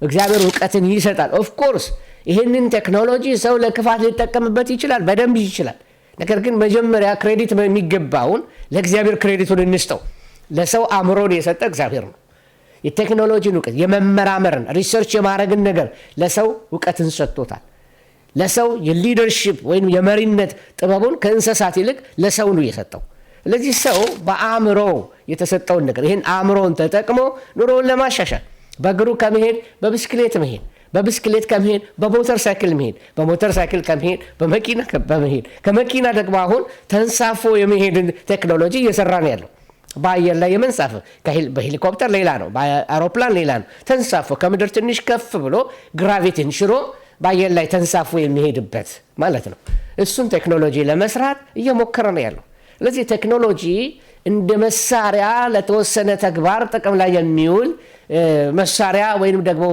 እግዚአብሔር ዕውቀትን ይሰጣል። ኦፍ ኮርስ ይህንን ቴክኖሎጂ ሰው ለክፋት ሊጠቀምበት ይችላል፣ በደንብ ይችላል። ነገር ግን መጀመሪያ ክሬዲት የሚገባውን ለእግዚአብሔር ክሬዲቱን እንስጠው። ለሰው አእምሮን የሰጠ እግዚአብሔር ነው። የቴክኖሎጂን ዕውቀት የመመራመርን ሪሰርች የማድረግን ነገር ለሰው ዕውቀትን ሰጥቶታል። ለሰው የሊደርሺፕ ወይም የመሪነት ጥበቡን ከእንስሳት ይልቅ ለሰው ነው የሰጠው። ስለዚህ ሰው በአእምሮ የተሰጠውን ነገር ይህን አእምሮን ተጠቅሞ ኑሮውን ለማሻሻል በእግሩ ከመሄድ በብስክሌት መሄድ፣ በብስክሌት ከመሄድ በሞተር ሳይክል መሄድ፣ በሞተር ሳይክል ከመሄድ በመኪና በመሄድ፣ ከመኪና ደግሞ አሁን ተንሳፎ የመሄድን ቴክኖሎጂ እየሰራ ነው ያለው። በአየር ላይ የመንሳፈፍ በሄሊኮፕተር ሌላ ነው፣ በአውሮፕላን ሌላ ነው። ተንሳፎ ከምድር ትንሽ ከፍ ብሎ ግራቪቲን ሽሮ በአየር ላይ ተንሳፎ የሚሄድበት ማለት ነው። እሱን ቴክኖሎጂ ለመስራት እየሞከረ ነው ያለው። ስለዚህ ቴክኖሎጂ እንደ መሳሪያ ለተወሰነ ተግባር ጥቅም ላይ የሚውል መሳሪያ ወይም ደግሞ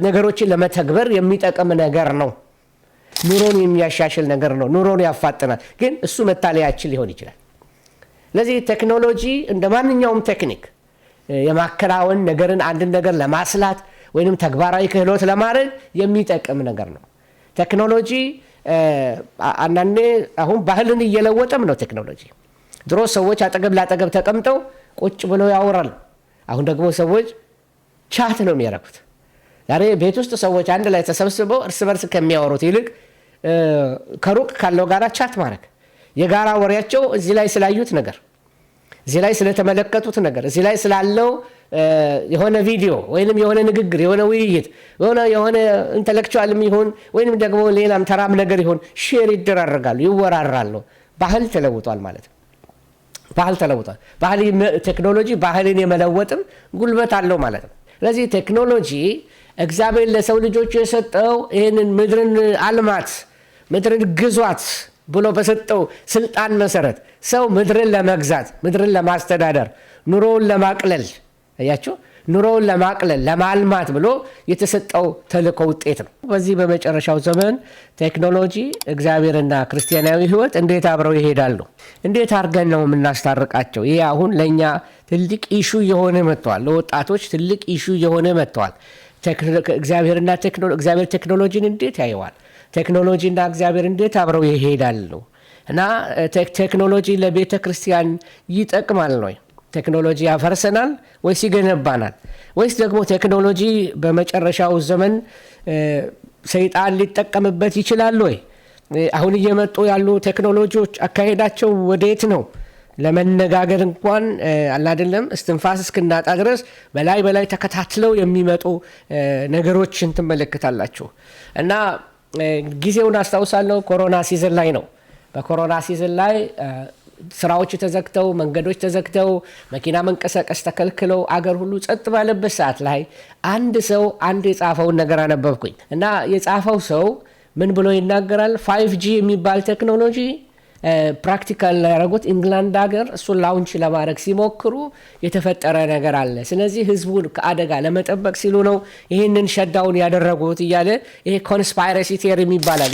ነገሮችን ለመተግበር የሚጠቅም ነገር ነው። ኑሮን የሚያሻሽል ነገር ነው። ኑሮን ያፋጥናል። ግን እሱ መታለያችን ሊሆን ይችላል። ስለዚህ ቴክኖሎጂ እንደ ማንኛውም ቴክኒክ የማከናወን ነገርን አንድን ነገር ለማስላት ወይም ተግባራዊ ክህሎት ለማድረግ የሚጠቅም ነገር ነው። ቴክኖሎጂ አንዳንዴ አሁን ባህልን እየለወጠም ነው ቴክኖሎጂ። ድሮ ሰዎች አጠገብ ላጠገብ ተቀምጠው ቁጭ ብለው ያወራሉ። አሁን ደግሞ ሰዎች ቻት ነው የሚያደርጉት። ዛሬ ቤት ውስጥ ሰዎች አንድ ላይ ተሰብስበው እርስ በርስ ከሚያወሩት ይልቅ ከሩቅ ካለው ጋራ ቻት ማድረግ፣ የጋራ ወሬያቸው እዚህ ላይ ስላዩት ነገር፣ እዚህ ላይ ስለተመለከቱት ነገር፣ እዚህ ላይ ስላለው የሆነ ቪዲዮ ወይንም የሆነ ንግግር፣ የሆነ ውይይት፣ የሆነ ኢንተሌክቹዋልም ይሁን ወይንም ደግሞ ሌላም ተራም ነገር ይሁን ሼር ይደራረጋሉ፣ ይወራራሉ። ባህል ተለውጧል ማለት ነው። ባህል ተለውጧል። ቴክኖሎጂ ባህልን የመለወጥም ጉልበት አለው ማለት ነው። ስለዚህ ቴክኖሎጂ እግዚአብሔር ለሰው ልጆች የሰጠው ይህንን ምድርን አልማት፣ ምድርን ግዟት ብሎ በሰጠው ስልጣን መሰረት ሰው ምድርን ለመግዛት፣ ምድርን ለማስተዳደር፣ ኑሮውን ለማቅለል አያችሁ፣ ኑሮውን ለማቅለል ለማልማት ብሎ የተሰጠው ተልእኮ ውጤት ነው። በዚህ በመጨረሻው ዘመን ቴክኖሎጂ እግዚአብሔርና ክርስቲያናዊ ሕይወት እንዴት አብረው ይሄዳሉ? እንዴት አድርገን ነው የምናስታርቃቸው? ይህ አሁን ለእኛ ትልቅ ኢሹ የሆነ መጥተዋል። ለወጣቶች ትልቅ ኢሹ የሆነ መጥተዋል። እግዚአብሔር ቴክኖሎጂን እንዴት ያየዋል? ቴክኖሎጂና እግዚአብሔር እንዴት አብረው ይሄዳሉ? እና ቴክኖሎጂ ለቤተ ክርስቲያን ይጠቅማል ነው? ቴክኖሎጂ ያፈርሰናል ወይስ ይገነባናል? ወይስ ደግሞ ቴክኖሎጂ በመጨረሻው ዘመን ሰይጣን ሊጠቀምበት ይችላል ወይ? አሁን እየመጡ ያሉ ቴክኖሎጂዎች አካሄዳቸው ወዴት ነው? ለመነጋገር እንኳን አላደለም እስትንፋስ እስክናጣ ድረስ በላይ ተከታትለው የሚመጡ ነገሮችን ትመለከታላችሁ። እና ጊዜውን አስታውሳለሁ፣ ኮሮና ሲዝን ላይ ነው። በኮሮና ሲዝን ላይ ስራዎች ተዘግተው፣ መንገዶች ተዘግተው፣ መኪና መንቀሳቀስ ተከልክለው አገር ሁሉ ጸጥ ባለበት ሰዓት ላይ አንድ ሰው የጻፈውን ነገር አነበብኩኝ እና የጻፈው ሰው ምን ብሎ ይናገራል? 5G የሚባል ቴክኖሎጂ ፕራክቲካል ያደረጉት ኢንግላንድ ሀገር እሱን ላውንች ለማድረግ ሲሞክሩ የተፈጠረ ነገር አለ። ስለዚህ ህዝቡን ከአደጋ ለመጠበቅ ሲሉ ነው ይህንን ሸዳውን ያደረጉት እያለ ይሄ ኮንስፓይረሲ ቲዮሪ ይባላል።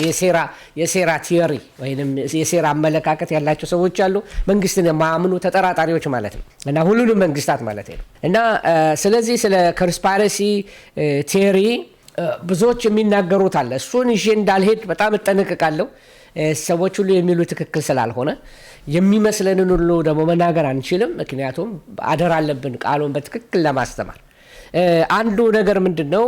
የሴራ ቲዮሪ ወይም የሴራ አመለካከት ያላቸው ሰዎች አሉ። መንግስትን የማያምኑ ተጠራጣሪዎች ማለት ነው እና ሁሉንም መንግስታት ማለት ነው። እና ስለዚህ ስለ ኮንስፓይረሲ ቲዮሪ ብዙዎች የሚናገሩት አለ። እሱን ይዤ እንዳልሄድ በጣም እጠነቅቃለሁ። ሰዎች ሁሉ የሚሉ ትክክል ስላልሆነ የሚመስለንን ሁሉ ደግሞ መናገር አንችልም። ምክንያቱም አደራ አለብን ቃሉን በትክክል ለማስተማር። አንዱ ነገር ምንድን ነው?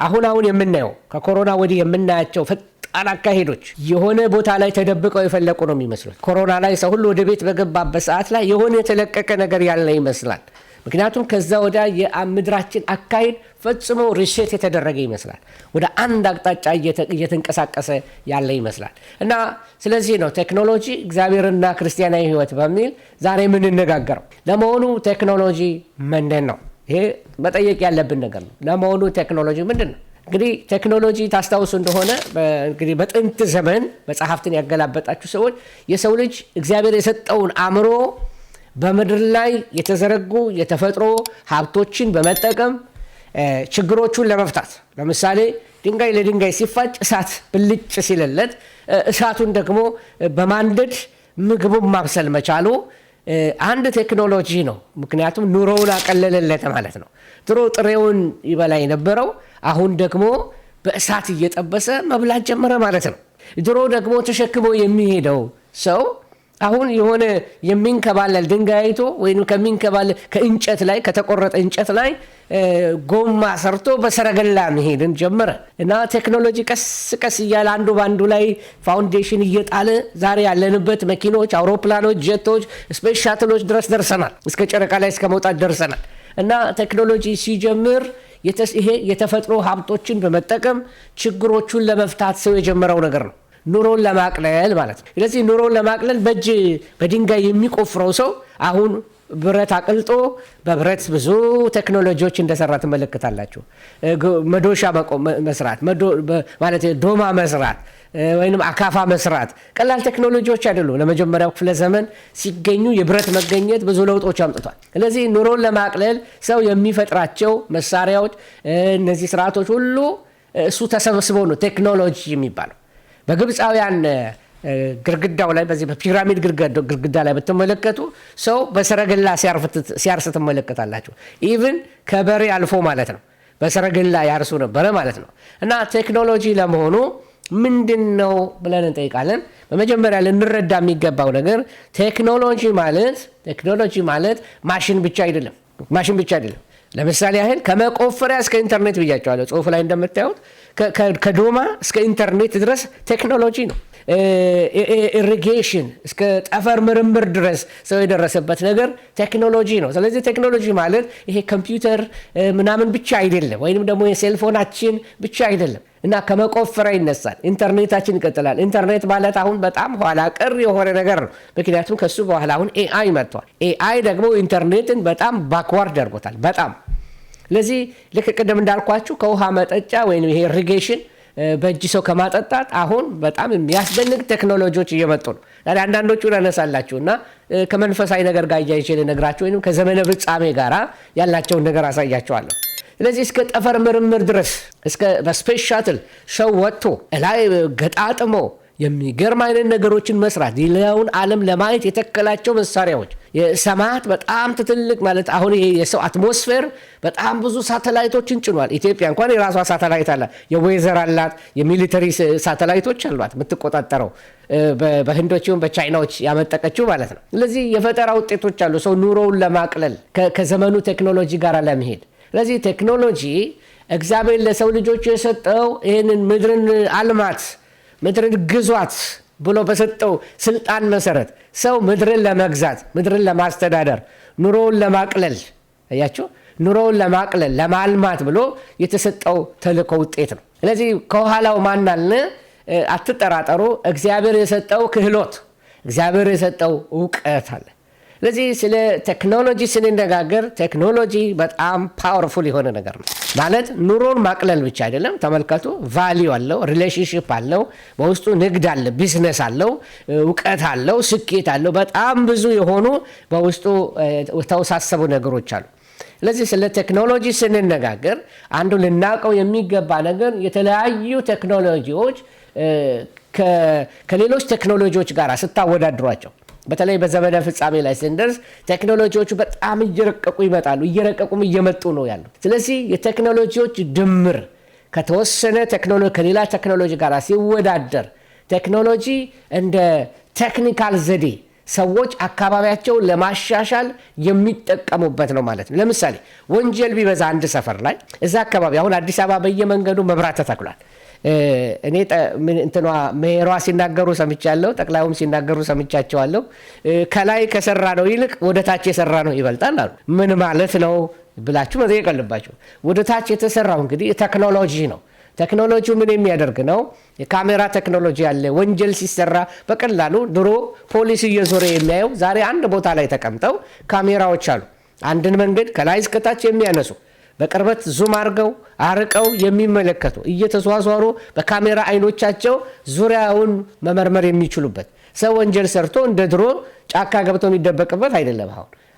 አሁን የምናየው ከኮሮና ወዲህ የምናያቸው ፈጣን አካሄዶች የሆነ ቦታ ላይ ተደብቀው የፈለቁ ነው የሚመስሉት። ኮሮና ላይ ሰው ሁሉ ወደ ቤት በገባበት ሰዓት ላይ የሆነ የተለቀቀ ነገር ያለ ይመስላል። ምክንያቱም ከዛ ወደ የምድራችን አካሄድ ፈጽሞ ሪሴት የተደረገ ይመስላል። ወደ አንድ አቅጣጫ እየተንቀሳቀሰ ያለ ይመስላል። እና ስለዚህ ነው ቴክኖሎጂ እግዚአብሔርና ክርስቲያናዊ ሕይወት በሚል ዛሬ የምንነጋገረው። ለመሆኑ ቴክኖሎጂ ምንድን ነው? ይሄ መጠየቅ ያለብን ነገር ነው። ለመሆኑ ቴክኖሎጂ ምንድን ነው? እንግዲህ ቴክኖሎጂ ታስታውሱ እንደሆነ እንግዲህ በጥንት ዘመን መጽሐፍትን ያገላበጣችሁ ሰዎች የሰው ልጅ እግዚአብሔር የሰጠውን አእምሮ በምድር ላይ የተዘረጉ የተፈጥሮ ሀብቶችን በመጠቀም ችግሮቹን ለመፍታት፣ ለምሳሌ ድንጋይ ለድንጋይ ሲፋጭ እሳት ብልጭ ሲልለት እሳቱን ደግሞ በማንደድ ምግቡን ማብሰል መቻሉ አንድ ቴክኖሎጂ ነው። ምክንያቱም ኑሮውን አቀለለለት ማለት ነው። ድሮ ጥሬውን ይበላ የነበረው አሁን ደግሞ በእሳት እየጠበሰ መብላት ጀመረ ማለት ነው። ድሮ ደግሞ ተሸክሞ የሚሄደው ሰው አሁን የሆነ የሚንከባለል ድንጋይ አይቶ ወይም ከሚንከባለል ከእንጨት ላይ ከተቆረጠ እንጨት ላይ ጎማ ሰርቶ በሰረገላ መሄድን ጀመረ እና ቴክኖሎጂ ቀስ ቀስ እያለ አንዱ ባንዱ ላይ ፋውንዴሽን እየጣለ ዛሬ ያለንበት መኪኖች፣ አውሮፕላኖች፣ ጀቶች፣ ስፔስ ሻትሎች ድረስ ደርሰናል። እስከ ጨረቃ ላይ እስከ መውጣት ደርሰናል እና ቴክኖሎጂ ሲጀምር ይሄ የተፈጥሮ ሀብቶችን በመጠቀም ችግሮቹን ለመፍታት ሰው የጀመረው ነገር ነው። ኑሮን ለማቅለል ማለት ነው። ስለዚህ ኑሮን ለማቅለል በእጅ በድንጋይ የሚቆፍረው ሰው አሁን ብረት አቅልጦ በብረት ብዙ ቴክኖሎጂዎች እንደሰራ ትመለከታላችሁ። መዶሻ መስራት ማለት ዶማ መስራት ወይንም አካፋ መስራት ቀላል ቴክኖሎጂዎች አይደሉም። ለመጀመሪያው ክፍለ ዘመን ሲገኙ የብረት መገኘት ብዙ ለውጦች አምጥቷል። ስለዚህ ኑሮን ለማቅለል ሰው የሚፈጥራቸው መሳሪያዎች፣ እነዚህ ስርዓቶች ሁሉ እሱ ተሰብስበው ነው ቴክኖሎጂ የሚባለው። በግብፃውያን ግርግዳው ላይ በዚህ በፒራሚድ ግርግዳ ላይ ብትመለከቱ ሰው በሰረገላ ሲያርስ ትመለከታላችሁ። ኢቭን ከበሬ አልፎ ማለት ነው በሰረገላ ያርሱ ነበረ ማለት ነው። እና ቴክኖሎጂ ለመሆኑ ምንድን ነው ብለን እንጠይቃለን። በመጀመሪያ ልንረዳ የሚገባው ነገር ቴክኖሎጂ ማለት ማሽን ብቻ አይደለም። ለምሳሌ ያህል ከመቆፈሪያ እስከ ኢንተርኔት ብያቸዋለሁ። ጽሁፍ ላይ እንደምታዩት ከዶማ እስከ ኢንተርኔት ድረስ ቴክኖሎጂ ነው። ኢሪጌሽን እስከ ጠፈር ምርምር ድረስ ሰው የደረሰበት ነገር ቴክኖሎጂ ነው። ስለዚህ ቴክኖሎጂ ማለት ይሄ ኮምፒውተር ምናምን ብቻ አይደለም፣ ወይንም ደግሞ የሴልፎናችን ብቻ አይደለም እና ከመቆፈሪያ ይነሳል። ኢንተርኔታችን ይቀጥላል። ኢንተርኔት ማለት አሁን በጣም ኋላ ቀር የሆነ ነገር ነው። ምክንያቱም ከሱ በኋላ አሁን ኤአይ መጥቷል። ኤአይ ደግሞ ኢንተርኔትን በጣም ባክዋርድ አድርጎታል በጣም። ስለዚህ ልክ ቅድም እንዳልኳችሁ ከውሃ መጠጫ ወይም ይሄ ኢሪጌሽን በእጅ ሰው ከማጠጣት አሁን በጣም የሚያስደንቅ ቴክኖሎጂዎች እየመጡ ነው። አንዳንዶቹን አነሳላችሁ እና ከመንፈሳዊ ነገር ጋር እያይቼ ልነግራችሁ ወይም ከዘመነ ፍጻሜ ጋር ያላቸውን ነገር አሳያቸዋለሁ። ስለዚህ እስከ ጠፈር ምርምር ድረስ እስከ በስፔስ ሻትል ሰው ወጥቶ ላይ ገጣጥሞ የሚገርም አይነት ነገሮችን መስራት ሌላውን ዓለም ለማየት የተከላቸው መሳሪያዎች የሰማያት በጣም ትልቅ ማለት አሁን ይሄ የሰው አትሞስፌር በጣም ብዙ ሳተላይቶችን ጭኗል። ኢትዮጵያ እንኳን የራሷ ሳተላይት አላት፣ የዌዘር አላት፣ የሚሊተሪ ሳተላይቶች አሏት የምትቆጣጠረው በህንዶችም በቻይናዎች ያመጠቀችው ማለት ነው። ስለዚህ የፈጠራ ውጤቶች አሉ ሰው ኑሮውን ለማቅለል ከዘመኑ ቴክኖሎጂ ጋር ለመሄድ። ስለዚህ ቴክኖሎጂ እግዚአብሔር ለሰው ልጆች የሰጠው ይህንን ምድርን አልማት ምድርን ግዟት ብሎ በሰጠው ስልጣን መሰረት ሰው ምድርን ለመግዛት ምድርን ለማስተዳደር ኑሮውን ለማቅለል አያችሁ ኑሮውን ለማቅለል ለማልማት ብሎ የተሰጠው ተልእኮ ውጤት ነው። ስለዚህ ከኋላው ማናልን አትጠራጠሩ። እግዚአብሔር የሰጠው ክህሎት እግዚአብሔር የሰጠው እውቀት አለ። ስለዚህ ስለ ቴክኖሎጂ ስንነጋገር ቴክኖሎጂ በጣም ፓወርፉል የሆነ ነገር ነው። ማለት ኑሮን ማቅለል ብቻ አይደለም። ተመልከቱ፣ ቫሊዩ አለው፣ ሪሌሽንሽፕ አለው፣ በውስጡ ንግድ አለ፣ ቢዝነስ አለው፣ እውቀት አለው፣ ስኬት አለው። በጣም ብዙ የሆኑ በውስጡ የተወሳሰቡ ነገሮች አሉ። ስለዚህ ስለ ቴክኖሎጂ ስንነጋገር አንዱ ልናውቀው የሚገባ ነገር የተለያዩ ቴክኖሎጂዎች ከሌሎች ቴክኖሎጂዎች ጋር ስታወዳድሯቸው በተለይ በዘመነ ፍጻሜ ላይ ስንደርስ ቴክኖሎጂዎቹ በጣም እየረቀቁ ይመጣሉ፣ እየረቀቁም እየመጡ ነው ያሉት። ስለዚህ የቴክኖሎጂዎች ድምር ከተወሰነ ቴክኖሎጂ ከሌላ ቴክኖሎጂ ጋር ሲወዳደር ቴክኖሎጂ እንደ ቴክኒካል ዘዴ ሰዎች አካባቢያቸውን ለማሻሻል የሚጠቀሙበት ነው ማለት ነው። ለምሳሌ ወንጀል ቢበዛ አንድ ሰፈር ላይ እዛ አካባቢ አሁን አዲስ አበባ በየመንገዱ መብራት ተተክሏል። እኔ ሜሯ ሲናገሩ ሰምቻለሁ፣ ጠቅላዩም ሲናገሩ ሰምቻቸዋለሁ። ከላይ ከሰራ ነው ይልቅ ወደ ታች የሰራ ነው ይበልጣል አሉ። ምን ማለት ነው ብላችሁ መጠየቅ አለባችሁ። ወደ ታች የተሰራው እንግዲህ ቴክኖሎጂ ነው። ቴክኖሎጂው ምን የሚያደርግ ነው? የካሜራ ቴክኖሎጂ ያለ ወንጀል ሲሰራ በቀላሉ ድሮ ፖሊስ እየዞረ የሚያየው ዛሬ አንድ ቦታ ላይ ተቀምጠው ካሜራዎች አሉ። አንድን መንገድ ከላይ እስከታች የሚያነሱ በቅርበት ዙም አድርገው አርቀው የሚመለከቱ እየተዟዟሩ በካሜራ አይኖቻቸው ዙሪያውን መመርመር የሚችሉበት ሰው ወንጀል ሰርቶ እንደ ድሮ ጫካ ገብቶ የሚደበቅበት አይደለም።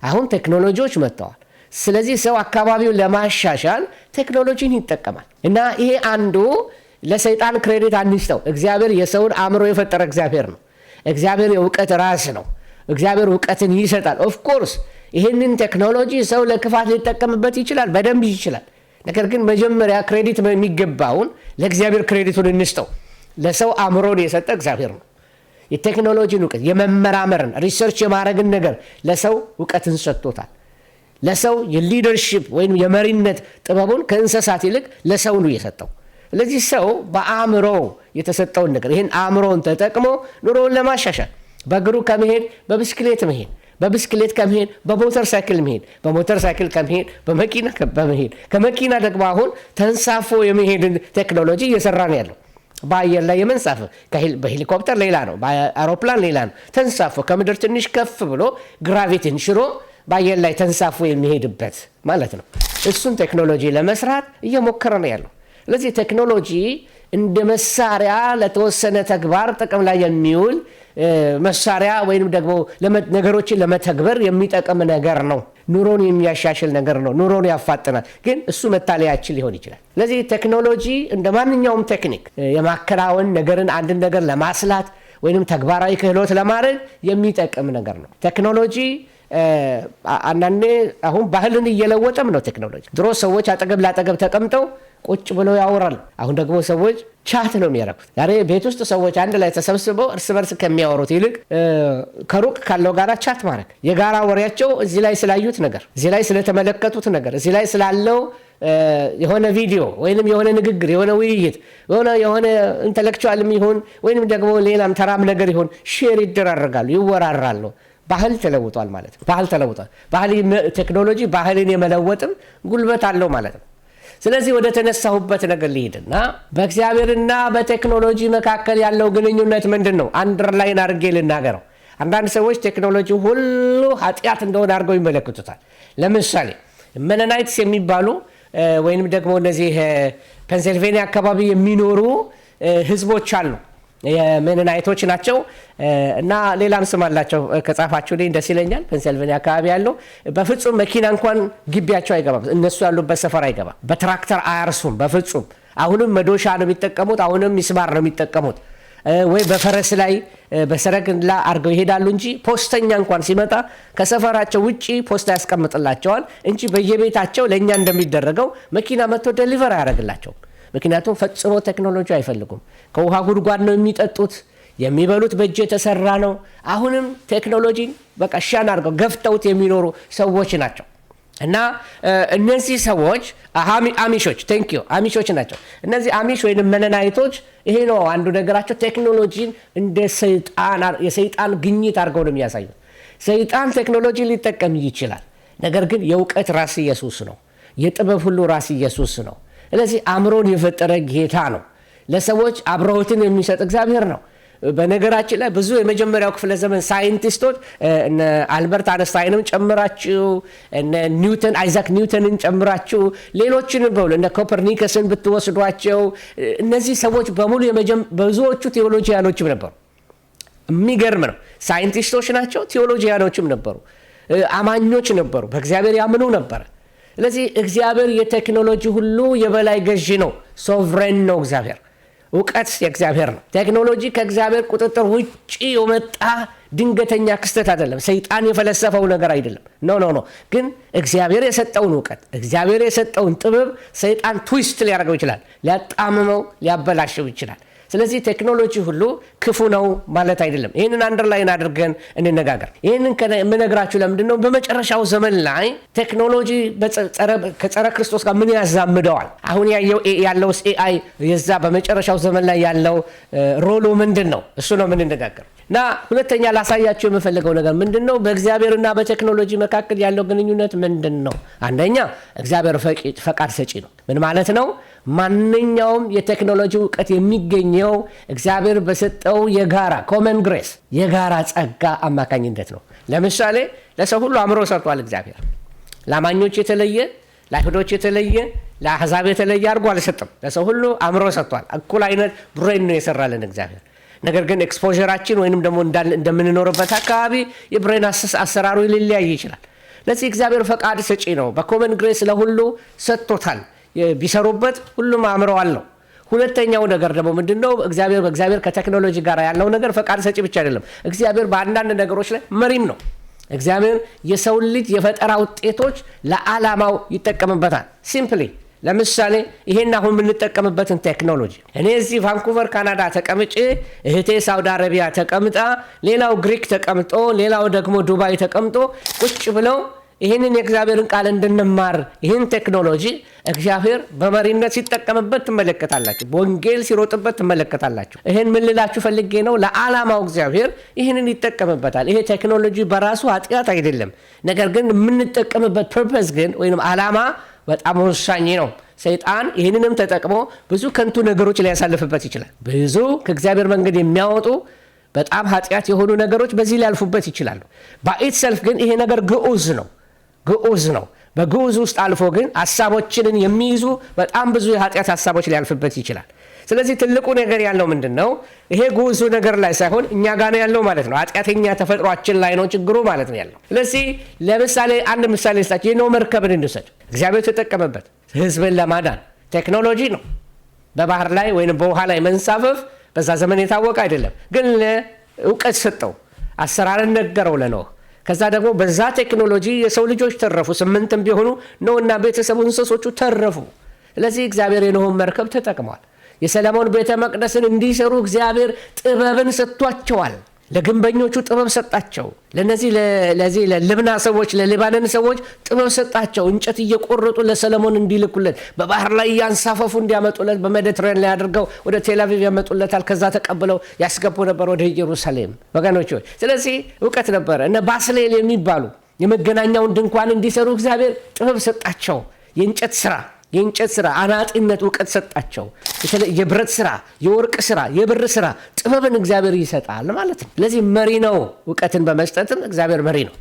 አሁን ቴክኖሎጂዎች መጥተዋል። ስለዚህ ሰው አካባቢውን ለማሻሻል ቴክኖሎጂን ይጠቀማል እና ይሄ አንዱ ለሰይጣን ክሬዲት አንስተው። እግዚአብሔር የሰውን አእምሮ የፈጠረ እግዚአብሔር ነው። እግዚአብሔር የእውቀት ራስ ነው። እግዚአብሔር እውቀትን ይሰጣል። ኦፍ ኮርስ ይህንን ቴክኖሎጂ ሰው ለክፋት ሊጠቀምበት ይችላል፣ በደንብ ይችላል። ነገር ግን መጀመሪያ ክሬዲት የሚገባውን ለእግዚአብሔር ክሬዲቱን እንስጠው። ለሰው አእምሮን የሰጠ እግዚአብሔር ነው። የቴክኖሎጂን እውቀት የመመራመርን ሪሰርች የማድረግን ነገር ለሰው እውቀትን ሰጥቶታል። ለሰው የሊደርሺፕ ወይም የመሪነት ጥበቡን ከእንስሳት ይልቅ ለሰው ነው የሰጠው። ስለዚህ ሰው በአእምሮ የተሰጠውን ነገር ይህን አእምሮን ተጠቅሞ ኑሮውን ለማሻሻል በእግሩ ከመሄድ በብስክሌት መሄድ፣ በብስክሌት ከመሄድ በሞተር ሳይክል መሄድ፣ በሞተር ሳይክል ከመሄድ በመኪና በመሄድ፣ ከመኪና ደግሞ አሁን ተንሳፎ የመሄድን ቴክኖሎጂ እየሰራ ነው ያለው። በአየር ላይ የመንሳፈፍ በሄሊኮፕተር ሌላ ነው፣ በአውሮፕላን ሌላ ነው። ተንሳፎ ከምድር ትንሽ ከፍ ብሎ ግራቪቲን ሽሮ በአየር ላይ ተንሳፎ የሚሄድበት ማለት ነው። እሱን ቴክኖሎጂ ለመስራት እየሞከረ ነው ያለው። ስለዚህ ቴክኖሎጂ እንደ መሳሪያ ለተወሰነ ተግባር ጥቅም ላይ የሚውል መሳሪያ ወይም ደግሞ ነገሮችን ለመተግበር የሚጠቅም ነገር ነው። ኑሮን የሚያሻሽል ነገር ነው። ኑሮን ያፋጥናል። ግን እሱ መታለያችን ሊሆን ይችላል። ስለዚህ ቴክኖሎጂ እንደ ማንኛውም ቴክኒክ የማከናወን ነገርን አንድን ነገር ለማስላት ወይም ተግባራዊ ክህሎት ለማድረግ የሚጠቅም ነገር ነው። ቴክኖሎጂ አንዳንዴ አሁን ባህልን እየለወጠም ነው ቴክኖሎጂ። ድሮ ሰዎች አጠገብ ላጠገብ ተቀምጠው ቁጭ ብለው ያወራሉ። አሁን ደግሞ ሰዎች ቻት ነው የሚያደርጉት። ዛሬ ቤት ውስጥ ሰዎች አንድ ላይ ተሰብስበው እርስ በርስ ከሚያወሩት ይልቅ ከሩቅ ካለው ጋራ ቻት ማድረግ፣ የጋራ ወሬያቸው እዚህ ላይ ስላዩት ነገር፣ እዚህ ላይ ስለተመለከቱት ነገር፣ እዚህ ላይ ስላለው የሆነ ቪዲዮ ወይንም የሆነ ንግግር፣ የሆነ ውይይት፣ የሆነ ኢንተሌክቹዋልም ይሁን ወይንም ደግሞ ሌላም ተራም ነገር ይሁን ሼር ይደራረጋሉ፣ ይወራራሉ። ባህል ተለውጧል ማለት ነው። ባህል ተለውጧል። ቴክኖሎጂ ባህልን የመለወጥም ጉልበት አለው ማለት ነው። ስለዚህ ወደ ተነሳሁበት ነገር ልሂድና በእግዚአብሔርና በቴክኖሎጂ መካከል ያለው ግንኙነት ምንድን ነው? አንደርላይን አድርጌ ልናገረው። አንዳንድ ሰዎች ቴክኖሎጂ ሁሉ ኃጢአት እንደሆነ አድርገው ይመለክቱታል። ለምሳሌ መነናይትስ የሚባሉ ወይም ደግሞ እነዚህ ፔንሲልቬኒያ አካባቢ የሚኖሩ ህዝቦች አሉ። የሜኖናይቶች ናቸው እና ሌላም ስም አላቸው። ከጻፋችሁ ላይ ደስ ይለኛል። ፔንሲልቬኒያ አካባቢ ያለው በፍጹም መኪና እንኳን ግቢያቸው አይገባም። እነሱ ያሉበት ሰፈር አይገባም። በትራክተር አያርሱም በፍጹም። አሁንም መዶሻ ነው የሚጠቀሙት። አሁንም ሚስማር ነው የሚጠቀሙት። ወይ በፈረስ ላይ በሰረገላ አድርገው ይሄዳሉ እንጂ ፖስተኛ እንኳን ሲመጣ ከሰፈራቸው ውጪ ፖስታ ያስቀምጥላቸዋል እንጂ በየቤታቸው ለእኛ እንደሚደረገው መኪና መጥቶ ደሊቨር አያደርግላቸውም። ምክንያቱም ፈጽሞ ቴክኖሎጂ አይፈልጉም። ከውሃ ጉድጓድ ነው የሚጠጡት። የሚበሉት በእጅ የተሰራ ነው። አሁንም ቴክኖሎጂን በቃ ሻን አድርገው ገፍተውት የሚኖሩ ሰዎች ናቸው። እና እነዚህ ሰዎች አሚሾች አሚሾች ናቸው። እነዚህ አሚሽ ወይም መነናይቶች ይሄ ነው አንዱ ነገራቸው። ቴክኖሎጂን እንደ የሰይጣን ግኝት አድርገው ነው የሚያሳዩት። ሰይጣን ቴክኖሎጂ ሊጠቀም ይችላል። ነገር ግን የእውቀት ራስ ኢየሱስ ነው። የጥበብ ሁሉ ራስ ኢየሱስ ነው። ስለዚህ አእምሮን የፈጠረ ጌታ ነው። ለሰዎች አብረውትን የሚሰጥ እግዚአብሔር ነው። በነገራችን ላይ ብዙ የመጀመሪያው ክፍለ ዘመን ሳይንቲስቶች አልበርት አንስታይንም ጨምራችሁ አይዛክ ኒውተንን ጨምራችሁ ሌሎችንም በሙሉ እነ ኮፐርኒከስን ብትወስዷቸው እነዚህ ሰዎች በሙሉ ብዙዎቹ ቴዎሎጂያኖችም ነበሩ። የሚገርም ነው። ሳይንቲስቶች ናቸው፣ ቴዎሎጂያኖችም ነበሩ፣ አማኞች ነበሩ፣ በእግዚአብሔር ያምኑ ነበር። ስለዚህ እግዚአብሔር የቴክኖሎጂ ሁሉ የበላይ ገዢ ነው። ሶቨሬን ነው እግዚአብሔር። እውቀት የእግዚአብሔር ነው። ቴክኖሎጂ ከእግዚአብሔር ቁጥጥር ውጪ የመጣ ድንገተኛ ክስተት አይደለም። ሰይጣን የፈለሰፈው ነገር አይደለም። ኖ ግን እግዚአብሔር የሰጠውን እውቀት፣ እግዚአብሔር የሰጠውን ጥበብ ሰይጣን ትዊስት ሊያደርገው ይችላል፣ ሊያጣምመው፣ ሊያበላሸው ይችላል። ስለዚህ ቴክኖሎጂ ሁሉ ክፉ ነው ማለት አይደለም። ይህንን አንደርላይን አድርገን እንነጋገር። ይህንን የምነግራችሁ ለምንድን ነው? በመጨረሻው ዘመን ላይ ቴክኖሎጂ ከጸረ ክርስቶስ ጋር ምን ያዛምደዋል? አሁን ያለው ኤአይ የዛ በመጨረሻው ዘመን ላይ ያለው ሮሉ ምንድን ነው? እሱ ነው የምንነጋገር እና ሁለተኛ ላሳያችሁ የምፈልገው ነገር ምንድን ነው? በእግዚአብሔርና በቴክኖሎጂ መካከል ያለው ግንኙነት ምንድን ነው? አንደኛ እግዚአብሔር ፈቃድ ሰጪ ነው። ምን ማለት ነው? ማንኛውም የቴክኖሎጂ እውቀት የሚገኘው እግዚአብሔር በሰጠው የጋራ ኮመን ግሬስ የጋራ ጸጋ አማካኝነት ነው። ለምሳሌ ለሰው ሁሉ አእምሮ ሰጥቷል እግዚአብሔር። ለአማኞች የተለየ፣ ለአይሁዶች የተለየ፣ ለአሕዛብ የተለየ አድርጎ አልሰጥም። ለሰው ሁሉ አእምሮ ሰጥቷል። እኩል አይነት ብሬን ነው የሰራልን እግዚአብሔር። ነገር ግን ኤክስፖዠራችን ወይንም ደግሞ እንደምንኖርበት አካባቢ የብሬን አሰራሩ ሊለያይ ይችላል። ለዚህ እግዚአብሔር ፈቃድ ሰጪ ነው። በኮመን ግሬስ ለሁሉ ሰጥቶታል። ቢሰሩበት ሁሉም አእምሮ አለው። ሁለተኛው ነገር ደግሞ ምንድነው? እግዚአብሔር ከቴክኖሎጂ ጋር ያለው ነገር ፈቃድ ሰጪ ብቻ አይደለም። እግዚአብሔር በአንዳንድ ነገሮች ላይ መሪም ነው። እግዚአብሔር የሰው ልጅ የፈጠራ ውጤቶች ለዓላማው ይጠቀምበታል። ሲምፕሊ ለምሳሌ ይሄን አሁን የምንጠቀምበትን ቴክኖሎጂ እኔ እዚህ ቫንኩቨር ካናዳ ተቀምጬ እህቴ ሳውዲ አረቢያ ተቀምጣ ሌላው ግሪክ ተቀምጦ ሌላው ደግሞ ዱባይ ተቀምጦ ቁጭ ብለው ይህንን የእግዚአብሔርን ቃል እንድንማር ይህን ቴክኖሎጂ እግዚአብሔር በመሪነት ሲጠቀምበት ትመለከታላችሁ። በወንጌል ሲሮጥበት ትመለከታላችሁ። ይህን ምን ልላችሁ ፈልጌ ነው? ለዓላማው እግዚአብሔር ይህንን ይጠቀምበታል። ይሄ ቴክኖሎጂ በራሱ ኃጢአት አይደለም። ነገር ግን የምንጠቀምበት ፐርፐስ ግን ወይም ዓላማ በጣም ወሳኝ ነው። ሰይጣን ይህንንም ተጠቅሞ ብዙ ከንቱ ነገሮች ሊያሳልፍበት ይችላል። ብዙ ከእግዚአብሔር መንገድ የሚያወጡ በጣም ኃጢአት የሆኑ ነገሮች በዚህ ሊያልፉበት ይችላሉ። በኢትሰልፍ ግን ይሄ ነገር ግዑዝ ነው። በግዑዝ ውስጥ አልፎ ግን ሀሳቦችንን የሚይዙ በጣም ብዙ የኃጢአት ሀሳቦች ሊያልፍበት ይችላል። ስለዚህ ትልቁ ነገር ያለው ምንድን ነው? ይሄ ግዑዙ ነገር ላይ ሳይሆን እኛ ጋር ነው ያለው ማለት ነው። ኃጢአተኛ ተፈጥሯችን ላይ ነው ችግሩ ማለት ነው ያለው። ስለዚህ ለምሳሌ አንድ ምሳሌ ልስጣችሁ። የኖህ መርከብን እንውሰድ። እግዚአብሔር ተጠቀመበት ሕዝብን ለማዳን። ቴክኖሎጂ ነው። በባህር ላይ ወይም በውሃ ላይ መንሳፈፍ በዛ ዘመን የታወቀ አይደለም፣ ግን እውቀት ሰጠው፣ አሰራርን ነገረው ለኖህ። ከዛ ደግሞ በዛ ቴክኖሎጂ የሰው ልጆች ተረፉ። 8 ቢሆኑ ኖህና ቤተሰቡ እንስሶቹ ተረፉ። ስለዚህ እግዚአብሔር የኖህን መርከብ ተጠቅሟል። የሰለሞን ቤተ መቅደስን እንዲሰሩ እግዚአብሔር ጥበብን ሰጥቷቸዋል። ለግንበኞቹ ጥበብ ሰጣቸው። ለዚህ ለልብና ሰዎች ለሊባኖን ሰዎች ጥበብ ሰጣቸው። እንጨት እየቆረጡ ለሰለሞን እንዲልኩለት፣ በባህር ላይ እያንሳፈፉ እንዲያመጡለት፣ በሜዲትሬን ላይ አድርገው ወደ ቴልአቪቭ ያመጡለታል። ከዛ ተቀብለው ያስገቡ ነበር ወደ ኢየሩሳሌም ወገኖች። ስለዚህ እውቀት ነበረ። እነ ባስሌል የሚባሉ የመገናኛውን ድንኳን እንዲሰሩ እግዚአብሔር ጥበብ ሰጣቸው። የእንጨት ስራ አናጢነት እውቀት ሰጣቸው። የብረት ስራ፣ የወርቅ ስራ፣ የብር ስራ ጥበብን እግዚአብሔር ይሰጣል ማለት ነው። ስለዚህ መሪ ነው። እውቀትን በመስጠትም እግዚአብሔር መሪ ነው።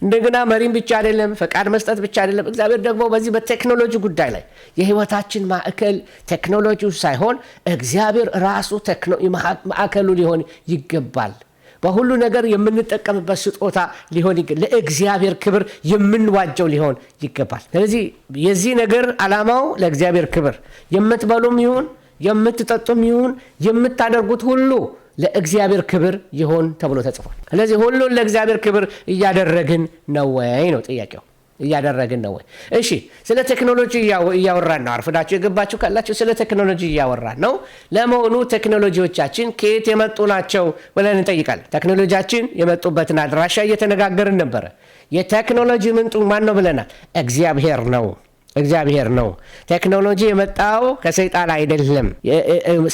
እንደገና መሪም ብቻ አይደለም፣ ፈቃድ መስጠት ብቻ አይደለም። እግዚአብሔር ደግሞ በዚህ በቴክኖሎጂ ጉዳይ ላይ የህይወታችን ማዕከል ቴክኖሎጂው ሳይሆን እግዚአብሔር ራሱ ማዕከሉ ሊሆን ይገባል። በሁሉ ነገር የምንጠቀምበት ስጦታ ሊሆን ለእግዚአብሔር ክብር የምንዋጀው ሊሆን ይገባል። ስለዚህ የዚህ ነገር ዓላማው ለእግዚአብሔር ክብር፣ የምትበሉም ይሁን የምትጠጡም ይሁን የምታደርጉት ሁሉ ለእግዚአብሔር ክብር ይሆን ተብሎ ተጽፏል። ስለዚህ ሁሉን ለእግዚአብሔር ክብር እያደረግን ነው ወይ ነው ጥያቄው። እያደረግን ነው ወይ? እሺ፣ ስለ ቴክኖሎጂ እያወራን ነው። አርፍዳችሁ የገባችሁ ካላችሁ ስለ ቴክኖሎጂ እያወራን ነው። ለመሆኑ ቴክኖሎጂዎቻችን ከየት የመጡ ናቸው ብለን እንጠይቃለን። ቴክኖሎጂያችን የመጡበትን አድራሻ እየተነጋገርን ነበረ። የቴክኖሎጂ ምንጩ ማን ነው ብለናል? እግዚአብሔር ነው። ቴክኖሎጂ የመጣው ከሰይጣን አይደለም።